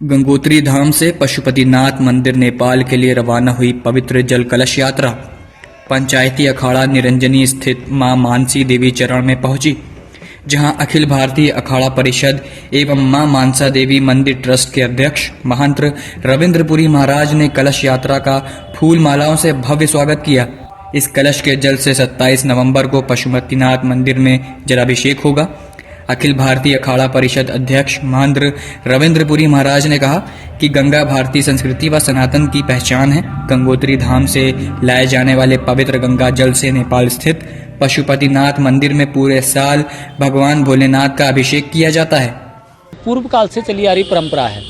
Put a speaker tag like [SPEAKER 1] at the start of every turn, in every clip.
[SPEAKER 1] गंगोत्री धाम से पशुपतिनाथ मंदिर नेपाल के लिए रवाना हुई पवित्र जल कलश यात्रा पंचायती अखाड़ा निरंजनी स्थित मां मानसी देवी चरण में पहुंची, जहां अखिल भारतीय अखाड़ा परिषद एवं मां मानसा देवी मंदिर ट्रस्ट के अध्यक्ष महंत रविंद्रपुरी महाराज ने कलश यात्रा का फूल मालाओं से भव्य स्वागत किया। इस कलश के जल से 27 नवंबर को पशुपतिनाथ मंदिर में जलाभिषेक होगा। अखिल भारतीय अखाड़ा परिषद अध्यक्ष महंत रविंद्रपुरी महाराज ने कहा कि गंगा भारतीय संस्कृति व सनातन की पहचान है। गंगोत्री धाम से लाए जाने वाले पवित्र गंगा जल से नेपाल स्थित पशुपतिनाथ मंदिर में पूरे साल भगवान भोलेनाथ का अभिषेक किया जाता है।
[SPEAKER 2] पूर्व काल से चली आ रही परंपरा है।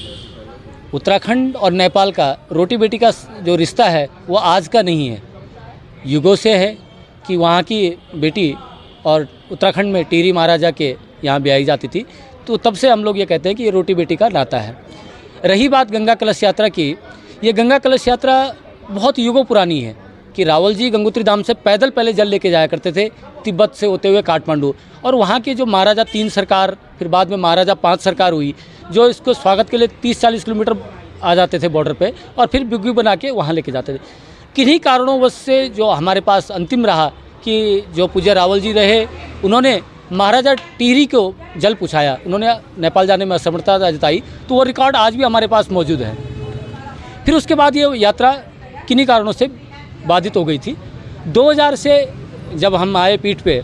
[SPEAKER 2] उत्तराखंड और नेपाल का रोटी बेटी का जो रिश्ता है वो आज का नहीं है, युगों से है कि वहाँ की बेटी और उत्तराखंड में टिहरी महाराजा के यहाँ ब्याही जाती थी, तो तब से हम लोग ये कहते हैं कि ये रोटी बेटी का नाता है। रही बात गंगा कलश यात्रा की, ये गंगा कलश यात्रा बहुत युगों पुरानी है कि रावल जी गंगोत्री धाम से पैदल पहले जल लेके जाया करते थे, तिब्बत से होते हुए काठमांडू, और वहाँ के जो महाराजा 3 सरकार, फिर बाद में महाराजा 5 सरकार हुई, जो इसको स्वागत के लिए 30-40 किलोमीटर आ जाते थे बॉर्डर पे और फिर बिग्गी बना के वहाँ लेके जाते थे। किन्हीं कारणों से जो हमारे पास अंतिम रहा कि जो पूज्य रावल जी रहे, उन्होंने महाराजा टिहरी को जल पूछाया, उन्होंने नेपाल जाने में असमर्थता जताई, तो वो रिकॉर्ड आज भी हमारे पास मौजूद है। फिर उसके बाद ये यात्रा किन्हीं कारणों से बाधित हो गई थी। 2000 से जब हम आए पीठ पे,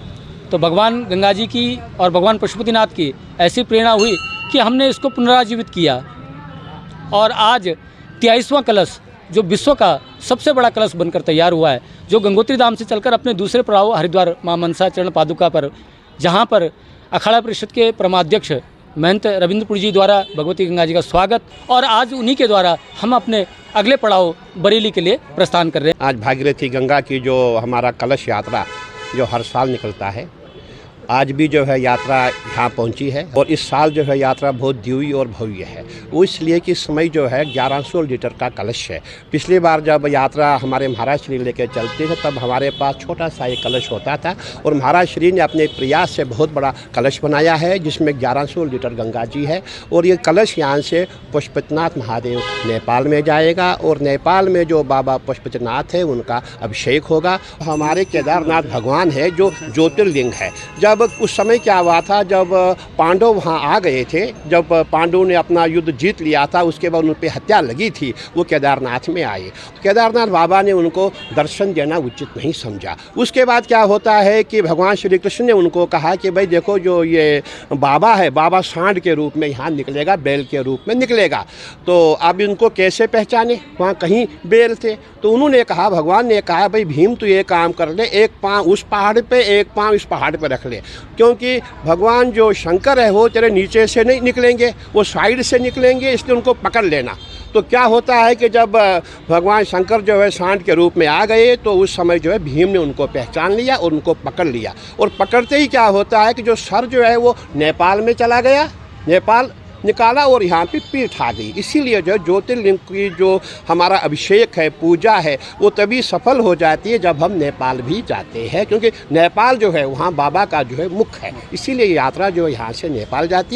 [SPEAKER 2] तो भगवान गंगा जी की और भगवान पशुपतिनाथ की ऐसी प्रेरणा हुई कि हमने इसको पुनराजीवित किया, और आज 23वां कलश जो विश्व का सबसे बड़ा कलश बनकर तैयार हुआ है, जो गंगोत्री धाम से चलकर अपने दूसरे पड़ाव हरिद्वार मां मनसा चरण पादुका पर, जहां पर अखाड़ा परिषद के परमाध्यक्ष महंत रविंद्रपुरी जी द्वारा भगवती गंगा जी का स्वागत, और आज उन्हीं के द्वारा हम अपने अगले पड़ाव बरेली के लिए प्रस्थान कर रहे हैं।
[SPEAKER 3] आज भागीरथी गंगा की जो हमारा कलश यात्रा जो हर साल निकलता है, आज भी जो है यात्रा यहाँ पहुँची है, और इस साल जो है यात्रा बहुत दिव्य और भव्य है। वो इसलिए कि समय जो है 1100 लीटर का कलश है। पिछली बार जब यात्रा हमारे महाराज श्री लेके चलते थे, तब हमारे पास छोटा सा एक कलश होता था, और महाराज श्री ने अपने प्रयास से बहुत बड़ा कलश बनाया है, जिसमें 1100 लीटर गंगा जी है। और ये कलश यहाँ से पशुपतिनाथ महादेव नेपाल में जाएगा, और नेपाल में जो बाबा पशुपतिनाथ है उनका अभिषेक होगा। हमारे केदारनाथ भगवान है जो ज्योतिर्लिंग है। जब उस समय क्या हुआ था, जब पांडव वहाँ आ गए थे, जब पांडवों ने अपना युद्ध जीत लिया था, उसके बाद उन पर हत्या लगी थी, वो केदारनाथ में आए। केदारनाथ बाबा ने उनको दर्शन देना उचित नहीं समझा। उसके बाद क्या होता है कि भगवान श्री कृष्ण ने उनको कहा कि भाई देखो, जो ये बाबा है, बाबा सांड के रूप में यहाँ निकलेगा, बैल के रूप में निकलेगा, तो अब इनको कैसे पहचाने, वहाँ कहीं बैल थे। तो उन्होंने कहा, भगवान ने कहा, भाई भीम तू ये काम कर ले, एक पाँव उस पहाड़ पे, एक पाँव इस पहाड़ पे रख ले, क्योंकि भगवान जो शंकर है वो तेरे नीचे से नहीं निकलेंगे, वो साइड से निकलेंगे, इसलिए उनको पकड़ लेना। तो क्या होता है कि जब भगवान शंकर जो है सांड के रूप में आ गए, तो उस समय जो है भीम ने उनको पहचान लिया और उनको पकड़ लिया, और पकड़ते ही क्या होता है कि जो सर जो है वो नेपाल में चला गया, नेपाल निकाला, और यहाँ पे पीठ आ गई। इसीलिए जो ज्योतिर्लिंग की जो हमारा अभिषेक है, पूजा है, वो तभी सफल हो जाती है जब हम नेपाल भी जाते हैं, क्योंकि नेपाल जो है वहाँ बाबा का जो है मुख है, इसीलिए यात्रा जो यहाँ से नेपाल जाती है।